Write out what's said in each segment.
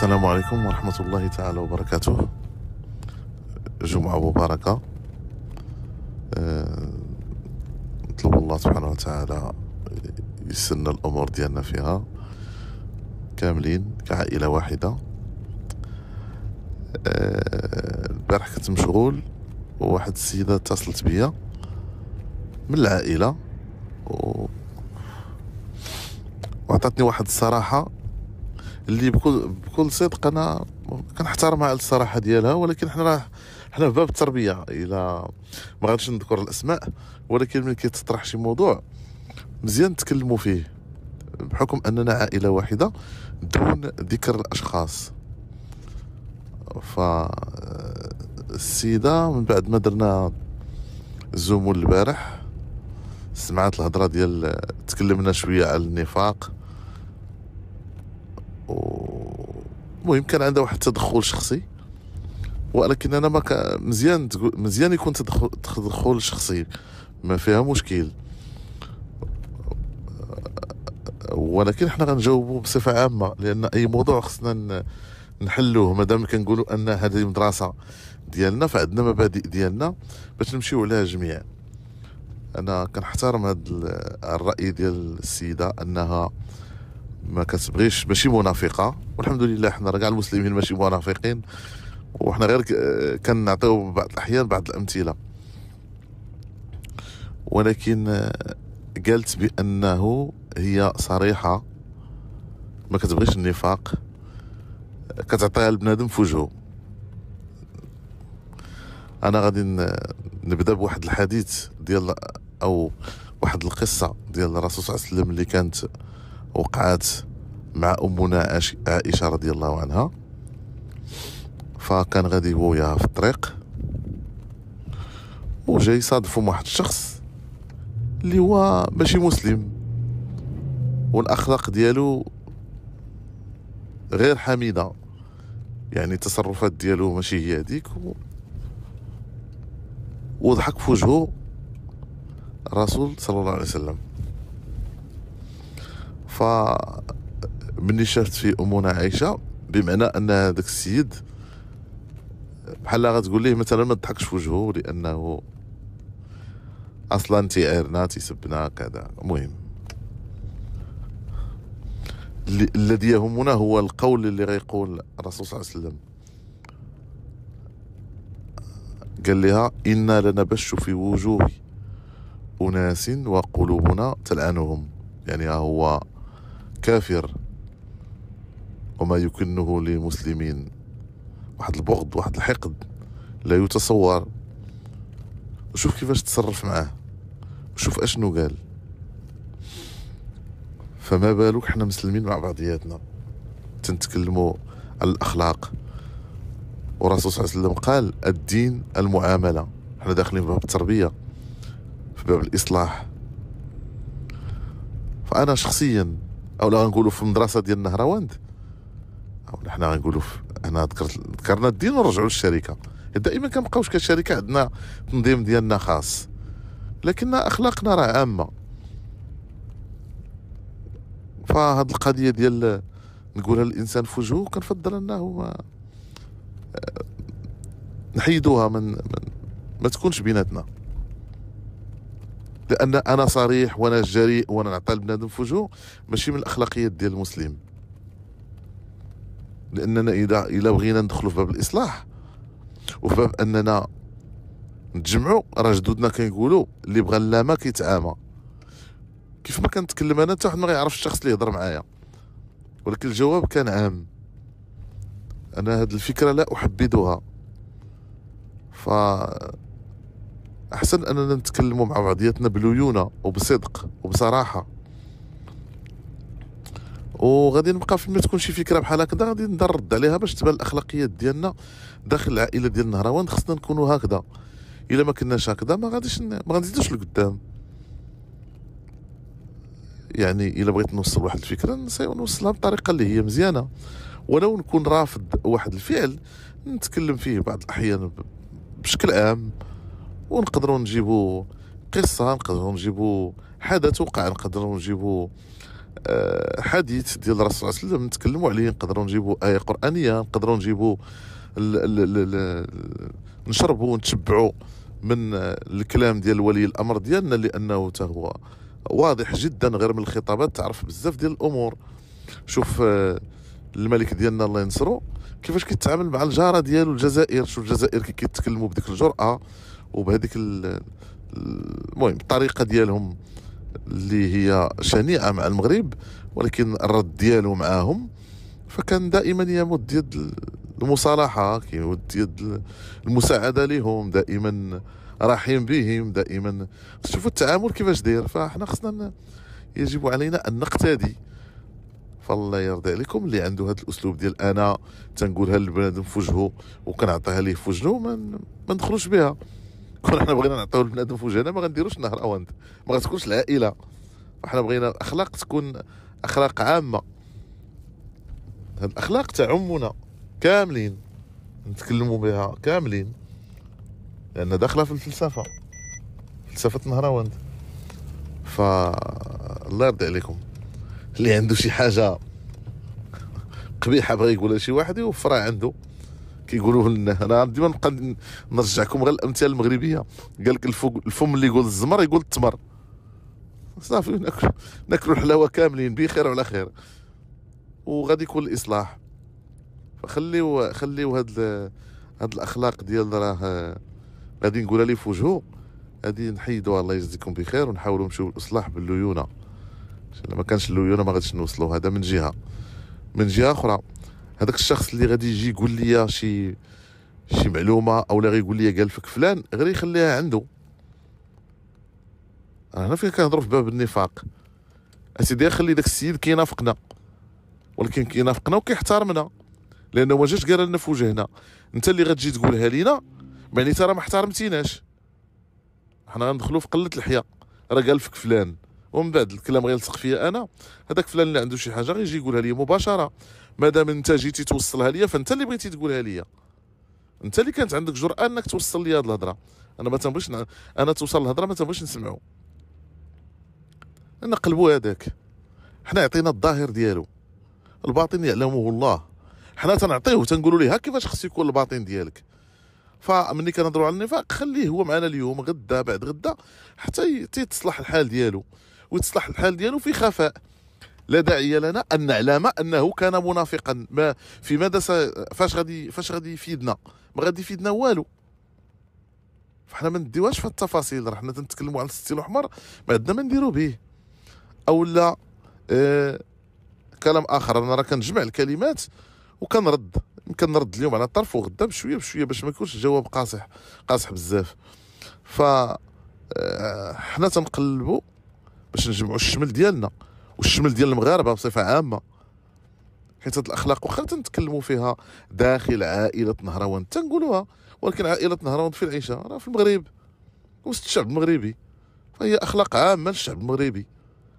السلام عليكم ورحمة الله تعالى وبركاته. جمعة مباركة. نطلب الله سبحانه وتعالى يسرنا الأمور ديالنا فيها كاملين كعائلة واحدة. البارح كنت مشغول وواحد السيدة اتصلت بيا من العائلة وعطاتني واحد الصراحة اللي بكل صدق انا كنحترمها على الصراحه ديالها، ولكن حنا في باب التربيه. الى ما غاديش نذكر الاسماء، ولكن ملي كيتطرح شي موضوع مزيان نتكلموا فيه بحكم اننا عائله واحده دون ذكر الاشخاص. فالسيده من بعد ما درنا الزومول البارح سمعت الهضره ديال تكلمنا شويه على النفاق، المهم كان عندها واحد التدخل شخصي، ولكن انا ما مزيان يكون تدخل شخصي ما فيها مشكل، ولكن احنا غنجاوبوا بصفه عامه لان اي موضوع خصنا نحلوه. مادام كنقولوا ان هذه مدرسه ديالنا فعندنا مبادئ ديالنا باش نمشيو عليها جميع. انا كنحترم هذا الراي ديال السيده انها ما كتبغيش، ماشي منافقه، والحمد لله حنا راه كاع المسلمين ماشي منافقين، وحنا غير كنعطيو بعض الاحيان بعض الامثله. ولكن قالت بانه هي صريحه ما كتبغيش النفاق، كتعطيها البنادم في وجهه. انا غادي نبدا بواحد الحديث ديال او واحد القصه ديال الرسول صلى الله عليه وسلم اللي كانت وقعت مع أمنا عائشة رضي الله عنها. فكان غادي هو وياها في الطريق وجاي صادفهم واحد الشخص اللي هو ماشي مسلم والأخلاق ديالو غير حميدة، يعني التصرفات ديالو ماشي هي هذيك، وضحك في وجهه الرسول صلى الله عليه وسلم. مني شافت في أمنا عائشة بمعنى أن هذاك السيد بحال غتقول ليه مثلا ما تضحكش في وجهه لأنه أصلا تيعيرنا تيسبنا كذا. المهم الذي يهمنا هو القول اللي غيقول الرسول صلى الله عليه وسلم. قال لها إنا لنبش في وجوه أناس وقلوبنا تلعنهم، يعني هو كافر وما يكنه للمسلمين واحد البغض واحد الحقد لا يتصور. وشوف كيفاش تصرف معاه، وشوف اشنو قال. فما بالك حنا مسلمين مع بعضياتنا تنتكلموا على الاخلاق، والرسول صلى الله عليه وسلم قال الدين المعامله. حنا داخلين في باب التربيه، في باب الاصلاح. فانا شخصيا او لا غنقولوا في المدرسه ديال النهروند، او حنا غنقولوا انا ذكرنا الدين ونرجعوا للشركه. دائما كنبقاوش كشركه عندنا تنظيم ديالنا خاص، لكن اخلاقنا راه عامه. فهاد القضيه ديال نقولها للانسان في وجهه كنفضل انه نحيدوها ما تكونش بيناتنا، لان انا صريح وانا جريء وانا نعطي البنادم في وجهه ماشي من الاخلاقيات ديال المسلم. لاننا اذا بغينا ندخلوا في باب الاصلاح وفي باب اننا نتجمعوا، راه جدودنا كيقولوا اللي بغى اللامه كيتعامى. كيف ما كنتكلم انا حتى واحد ما غيعرف الشخص اللي يهضر معايا، ولكن الجواب كان عام. انا هذه الفكره لا احبذها، احسن اننا نتكلموا مع بعضياتنا بليونه وبصدق وبصراحه. وغادي نبقى فين ما تكون شي فكره بحال هكذا غادي نرد عليها باش تبان الاخلاقيات ديالنا داخل العائله ديال النهروان. خصنا نكونوا هكذا، الا ما كناش هكذا ما غنزيدوش لقدام. يعني الا بغيت نوصل واحد الفكره نوصلها بطريقه اللي هي مزيانه، ولو نكون رافض واحد الفعل نتكلم فيه بعض الاحيان بشكل عام، ونقدروا نجيبوا قصه، نقدروا نجيبوا حدث وقع، نقدروا نجيبوا حديث ديال الرسول صلى الله عليه وسلم نتكلموا عليه، نقدروا نجيبوا آية قرآنية، نقدروا نجيبوا نشربوا ونتشبعوا من الكلام ديال ولي الأمر ديالنا، لأنه تا هو واضح جدا غير من الخطابات، تعرف بزاف ديال الأمور. شوف الملك ديالنا الله ينصرو كيفاش كيتعامل مع الجاره ديالو الجزائر. شوف الجزائر كي كيتكلموا بديك الجرأة وبهذيك المهم الطريقه ديالهم اللي هي شنيعه مع المغرب، ولكن الرد ديالو معاهم فكان دائما يمد يد المصالحه، كيمد يد المساعده لهم، دائما رحيم بهم، دائما شوفوا التعامل كيفاش داير. فاحنا خصنا يجب علينا ان نقتدي. فالله يرضي عليكم اللي عنده هذا الاسلوب ديال انا تنقولها للبنادم في وجهه وكنعطيها ليه في وجهه، ما ندخلوش بها. كون حنا بغينا نعطيو البنادم في وجهنا ما غنديروش النهر اوند، ما غتكونش العائله. فحنا بغينا الاخلاق تكون اخلاق عامه، هاد الاخلاق تعمنا كاملين، نتكلموا بها كاملين، لان داخله في الفلسفه، فلسفه نهراوند. فالله يرضي عليكم اللي عنده شي حاجه قبيحه بغى يقولها شي واحد يوفرها عنده. كيقولوا لنا انا ديما نبقى نرجعكم غير الامثله المغربيه. قال لك الفم اللي يقول الزمر يقول التمر. صافي ناكلوا الحلاوه كاملين بخير وعلى خير، وغادي يكون الاصلاح. خليو هاد الاخلاق ديال راه غادي نقولها ليه في وجهه، غادي نحيدوها الله يجزيكم بخير، ونحاولوا نمشيو للاصلاح بالليونه. ما كانش الليونه ما غاديش نوصلوا. هذا من جهه. من جهه اخرى هذاك الشخص اللي غادي يجي يقول لي شي معلومه او لا غيقول لي قال فيك فلان، غير يخليها عنده. هنا فين كنهضروا في باب النفاق. اسيدي خلي داك السيد كينافقنا، ولكن كينافقنا وكيحترمنا، لانه ما جاش قال لنا في وجهنا. انت اللي غتجي تقولها لينا يعني ترى ما احترمتيناش. حنا غندخلوا في قله الحياء. راه قال فيك فلان، ومن بعد الكلام غيلصق فيا انا. هذاك فلان اللي عنده شي حاجه غيجي يقولها لي مباشره. مادام انت جيتي توصلها ليا فانت اللي بغيتي تقولها ليا، انت اللي كانت عندك جرأة انك توصل لي هذه الهضره. انا ما تنبغيش انا توصل الهضره ما تنبغيش نسمعو. نقلبوا هذاك. حنا عطينا الظاهر ديالو، الباطن يعلمه الله. حنا تنعطيوه تنقولوا ليه ها كيفاش خص يكون الباطن ديالك. فمني كنهضروا على النفاق خليه هو معنا اليوم غدا بعد غدا حتى يتصلح الحال ديالو، ويتصلح الحال ديالو في خفاء. لا داعي لنا ان نعلم انه كان منافقا. ما في مدى فاش غادي يفيدنا؟ ما غادي يفيدنا والو. فحنا ما نديوهاش في التفاصيل. راه حنا تنتكلموا على الستيل الاحمر ما عندنا ما نديرو به. او لا كلام اخر. انا راه كنجمع الكلمات وكنرد، يمكن نرد اليوم على طرف وغدا بشويه بشويه باش ما يكونش الجواب قاصح بزاف. ف حنا تنقلبوا باش نجمعوا الشمل ديالنا والشمل ديال المغاربه بصفه عامه. حيت هاد الاخلاق واخا تنتكلموا فيها داخل عائله نهروان تنقولوها، ولكن عائله نهروان في العيشه راه في المغرب وسط الشعب المغربي، فهي اخلاق عامه للشعب المغربي.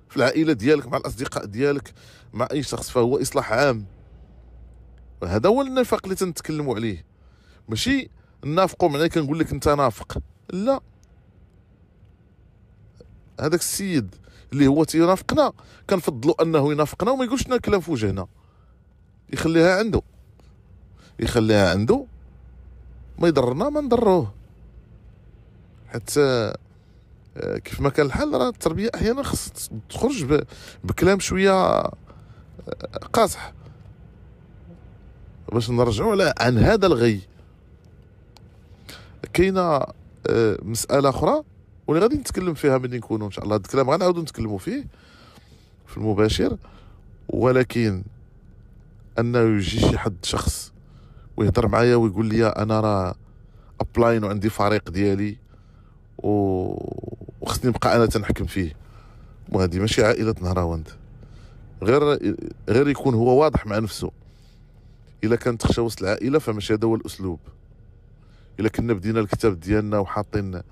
في العائله ديالك مع الاصدقاء ديالك مع اي شخص فهو اصلاح عام. هذا هو النفاق اللي تنتكلموا عليه. ماشي نافقوا معناه كنقول لك انت نافق، لا. هذاك السيد اللي هو تينافقنا كنفضلوا انه ينافقنا وما يقولش لنا كلام في وجهنا، يخليها عنده ما يضرنا ما نضروه. حتى كيف ما كان الحال راه التربيه احيانا خص تخرج بكلام شويه قاصح باش نرجعوا عن هذا الغي. كاينه مساله اخرى واللي غادي نتكلم فيها ملي نكونوا ان شاء الله. هذا الكلام غنعاودوا نتكلموا فيه في المباشر، ولكن انه يجي شي شخص ويهضر معايا ويقول لي انا راه ابلاين وعندي فريق ديالي وخصني نبقى انا تنحكم فيه، وهذه ماشي عائله نهراوند. غير يكون هو واضح مع نفسه. الا كانت تخشى وسط العائله فماشي هذا هو الاسلوب. الا كنا بدينا الكتاب ديالنا وحاطين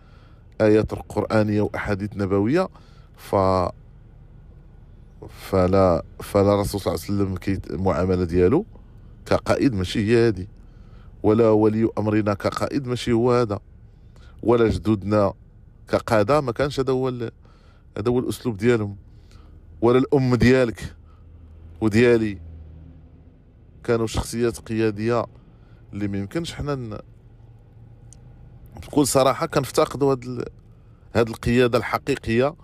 ايات قرانيه واحاديث نبويه فلا الرسول صلى الله عليه وسلم المعامله ديالو كقائد ماشي هي هذه، ولا ولي امرنا كقائد ماشي هو هذا، ولا جدودنا كقاده ما كانش هذا هو الاسلوب ديالهم. ولا الام ديالك وديالي كانوا شخصيات قياديه اللي ما يمكنش حنا بكل صراحه كنفتقدوا هاد القياده الحقيقيه،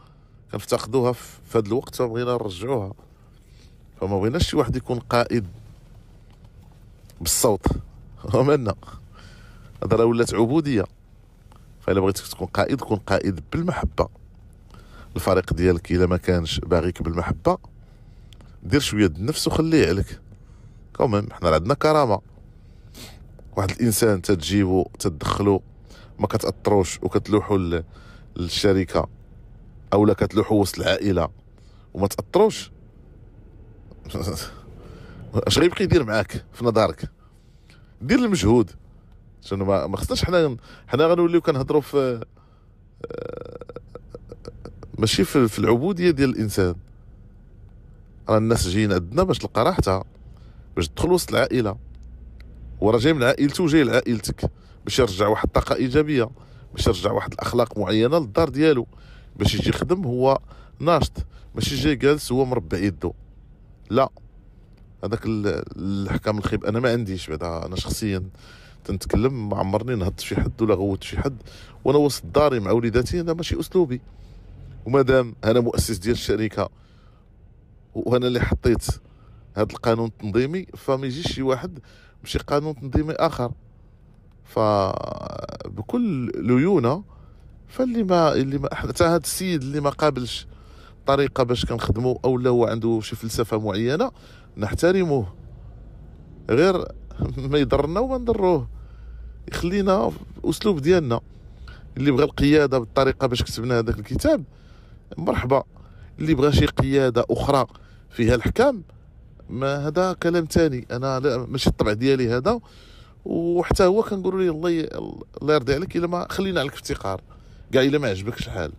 كنفتقدوها في هذا الوقت، فبغينا نرجعوها. فما بغيناش شي واحد يكون قائد بالصوت ومالنا، هذا راه ولات عبوديه. فإلا بغيتك تكون قائد، كون قائد بالمحبه. الفريق ديالك الا ما كانش باغيك بالمحبه، دير شويه د النفس وخليه عليك. كوميم حنا عندنا كرامه. واحد الانسان تتجيبو تدخلو ما كتاثروش وكتلوحو للشركه اولا كتلوحو وسط العائله وما تاثروش، اش غيبقى يدير معاك في نظرك؟ دير المجهود. شنو ما خصناش حنا غنوليو كنهضروا في ماشي في العبوديه ديال الانسان. راه الناس جايين عندنا باش تلقى راحتها، باش تدخل وسط العائله، وراه جاي من عائلته وجاي لعائلتك باش يرجع واحد الطاقه ايجابيه، باش يرجع واحد الاخلاق معينه للدار ديالو، باش يجي يخدم هو ناشط، ماشي جاي جالس هو مربع يدو. لا، هذاك الحكام الخيب انا ما عنديش. بعدا انا شخصيا تنتكلم، ما عمرني نهضت شي حد ولا غوت شي حد وانا وسط داري مع وليداتي. هذا ماشي اسلوبي. ومادام انا مؤسس ديال الشركه وانا اللي حطيت هذا القانون التنظيمي، فما يجيش شي واحد بشي قانون تنظيمي اخر. فبكل ليونه، اللي ما حتى هذا السيد اللي ما قابلش طريقه باش كنخدموا او لا هو عنده شي فلسفه معينه نحترموه، غير ما يضرنا وما نضروه، يخلينا في الاسلوب ديالنا. اللي بغى القياده بالطريقه باش كتبنا هذاك الكتاب مرحبا، اللي بغى شي قياده اخرى فيها الحكام ما هذا كلام تاني. انا لا، ماشي الطبع ديالي هذا. وحتى هو كنقولوا ليه الله يرضي عليك، الا ما خلينا عليك في افتقار كاع، الا ما عجبكش الحال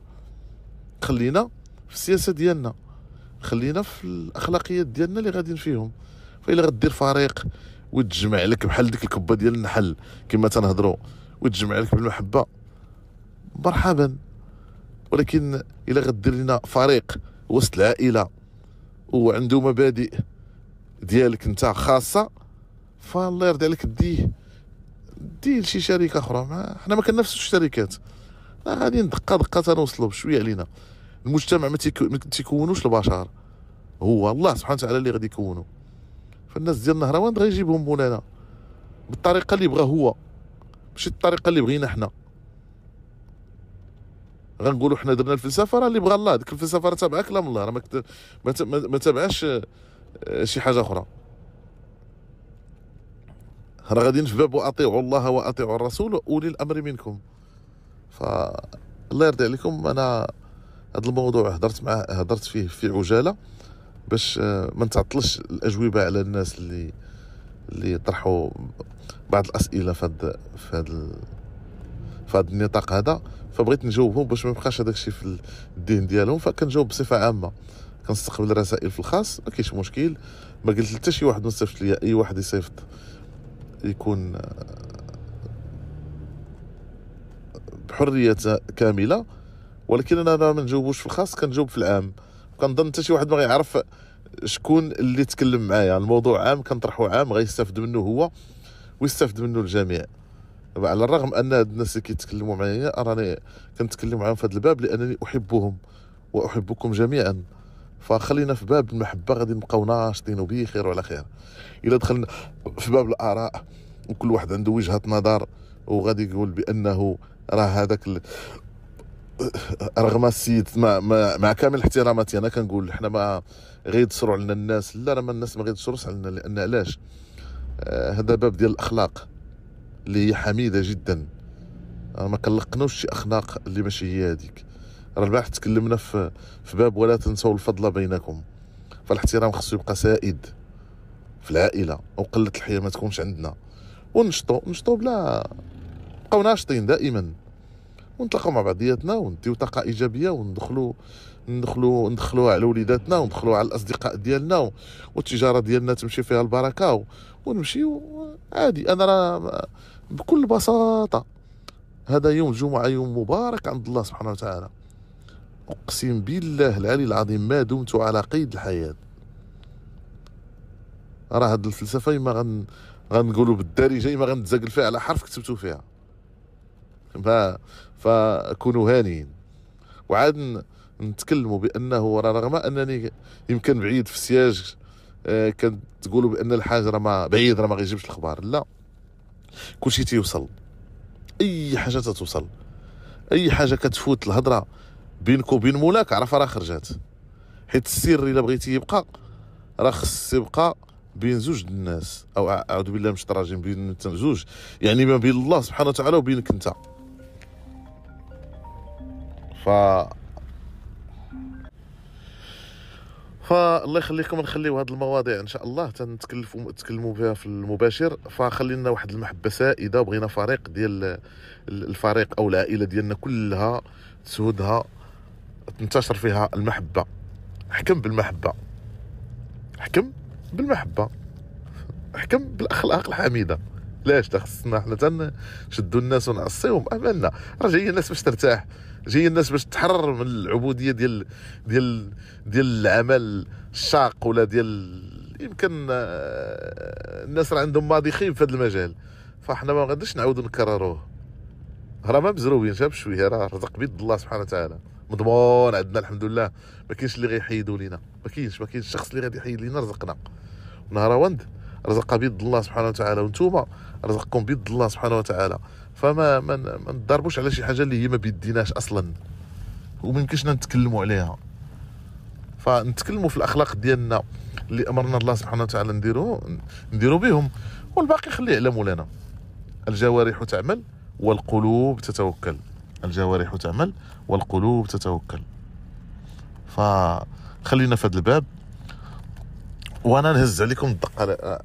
خلينا في السياسه ديالنا، خلينا في الاخلاقيات ديالنا اللي غاديين فيهم. فإلا غدير فريق وتجمع لك بحال ديك الكبه ديال النحل كما تنهضروا، وتجمع لك بالمحبه، مرحبا. ولكن الا غدير لنا فريق وسط العائله وعنده مبادئ ديالك انت خاصه، فالله يرضي عليك ديه لشي شركه اخرى. حنا ما كننافسوش الشركات، غادي دقه تنوصلوا بشويه علينا. المجتمع ما تيكونوش البشر، هو الله سبحانه وتعالى اللي غادي يكونوا. فالناس ديال النهروان غيجيبهم مولانا بالطريقه اللي بغا هو، ماشي الطريقه اللي بغينا حنا. غنقولوا حنا درنا الفلسفه، راه اللي بغا الله، ديك الفلسفه راه تابعه كلام الله، راه ما تابعاش شي حاجه اخرى. راه غاديين في باب واطيعوا الله واطيعوا الرسول واولي الامر منكم. الله يرضي عليكم، انا هذا الموضوع هضرت فيه في عجاله باش ما نتعطلش الاجوبه على الناس اللي طرحوا بعض الاسئله في هذا النطاق هذا. فبغيت نجاوبهم باش ما يبقاش هذاك الشيء في الدين ديالهم، فكنجاوب بصفه عامه. كنستقبل رسائل في الخاص، ما كاينش مشكل. ما قلت حتى شي واحد ما صيفط ليا، اي واحد يصيفط يكون بحريه كامله. ولكن انا ما نجاوبوش في الخاص، كنجاوب في العام. كنظن حتى شي واحد ما غيعرف شكون اللي تكلم معايا. الموضوع عام كنطرحو عام، غيستافد منه هو ويستافد منه الجميع. على الرغم ان هاد الناس اللي كيتكلموا معايا راني كنتكلم معاهم في هذا الباب لانني احبهم واحبكم جميعا. فخلينا في باب المحبه، غادي نبقاو ناشطين وبخير وعلى خير. الا دخلنا في باب الاراء وكل واحد عنده وجهه نظر وغادي يقول بانه راه هذاك رغم السيد مع كامل احتراماتي، انا كنقول حنا ما غيدسروا علينا الناس. لا، راه الناس ما غيدسروش علينا، لان علاش؟ هذا باب ديال الاخلاق اللي هي حميده جدا. ما كنلقنوش شي اخلاق اللي ماشي هي هذيك. راه البارح تكلمنا في باب ولا تنسوا الفضل بينكم. فالاحترام خصو يبقى سائد في العائله، وقله الحياه ما تكونش عندنا. ونشطوا بلا، نبقاو ناشطين دائما، ونتلاقاو مع بعضياتنا ونديو طاقه ايجابيه، وندخلوها على وليداتنا، وندخلوها على الاصدقاء ديالنا، والتجاره ديالنا تمشي فيها البركه، ونمشيو عادي. انا راه بكل بساطه هذا يوم الجمعه يوم مبارك عند الله سبحانه وتعالى، اقسم بالله العلي العظيم ما دمت على قيد الحياه. راه هاد الفلسفه غنقولوا بالدارجه ما غنتزاقل فيها على حرف كتبتو فيها. فكونوا هانيين. وعاد نتكلموا بانه رغم انني يمكن بعيد في السياج، كانت تقولوا بان الحاج راه ما بعيد، راه ما غيجيبش الاخبار. لا، كلشي تيوصل، اي حاجه تتوصل، اي حاجه كتفوت الهضره بينك وبين مولاك عرف راه خرجات. حيت السر الا بغيتي يبقى راه خص يبقى بين زوج الناس، او اعوذ بالله من الشيطان الرجيم، بين زوج، يعني ما بين الله سبحانه وتعالى وبينك انت. ف فالله يخليكم، نخليو هذه المواضيع ان شاء الله تنتكلموا بها في المباشر. فخلينا واحد المحبه سائده، وبغينا فريق ديال الفريق او العائله ديالنا كلها تسودها، تنتشر فيها المحبه. حكم بالمحبه، حكم بالمحبه، حكم بالاخلاق الحميده. لاش خصنا حنا تنشدوا الناس ونعصيهم؟ امالنا راه جايين الناس باش ترتاح، جايين الناس باش تحرر من العبوديه ديال العمل الشاق، ولا ديال يمكن الناس راه عندهم ماضي خايب في هذا المجال. فاحنا ما غاديش نعاودوا نكرروه. راه ما مزروبين شاب شويه، راه رزق بيد الله سبحانه وتعالى، مضمون عندنا الحمد لله. ما كاينش اللي غيحيدوا لينا، ما كاينش الشخص اللي غادي يحيد لينا رزقنا. نهار رزق بيد الله سبحانه وتعالى، وانتوما رزقكم بيد الله سبحانه وتعالى. فما ما نضربوش على شي حاجه اللي هي ما بيديناش اصلا، وما يمكنش نتكلموا عليها. فنتكلموا في الاخلاق ديالنا اللي امرنا الله سبحانه وتعالى نديروا بهم، والباقي خليه على مولانا. الجوارح تعمل والقلوب تتوكل، الجوارح تعمل والقلوب تتوكل. فخلينا في هذا الباب، وانا نهز عليكم الدق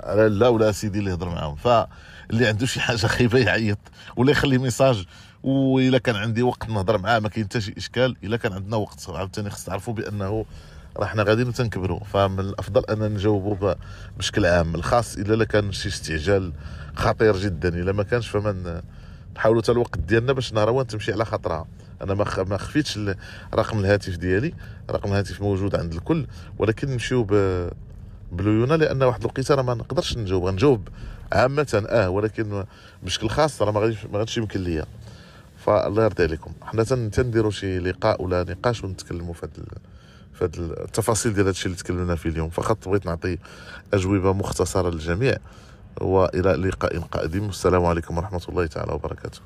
على لا ولا سيدي اللي يهضر معاهم. فاللي عنده شي حاجه خايبه يعيط ولا يخلي ميساج، والا كان عندي وقت نهضر معاه ما كاين حتى شي اشكال. الا كان عندنا وقت عاوتاني خص تعرفوا بانه راه حنا غاديين تنكبروا، فمن الافضل ان نجاوبوا بشكل عام. الخاص الا كان شي استعجال خطير جدا، الا ما كانش فمن نحاولوا حتى الوقت ديالنا باش نهار تمشي على خاطرها. انا ما خفيتش رقم الهاتف ديالي، رقم الهاتف موجود عند الكل، ولكن نمشيو بليونه، لان واحد الوقيته راه ما نقدرش غنجاوب عامه ولكن بشكل خاص راه ما غاديش يمكن ليا. فالله يرضي عليكم، حنا تنديروا شي لقاء ولا نقاش ونتكلموا في هاد التفاصيل ديال هادشي اللي تكلمنا فيه اليوم. فقط بغيت نعطي اجوبه مختصره للجميع، والى لقاء قادم. والسلام عليكم ورحمه الله تعالى وبركاته.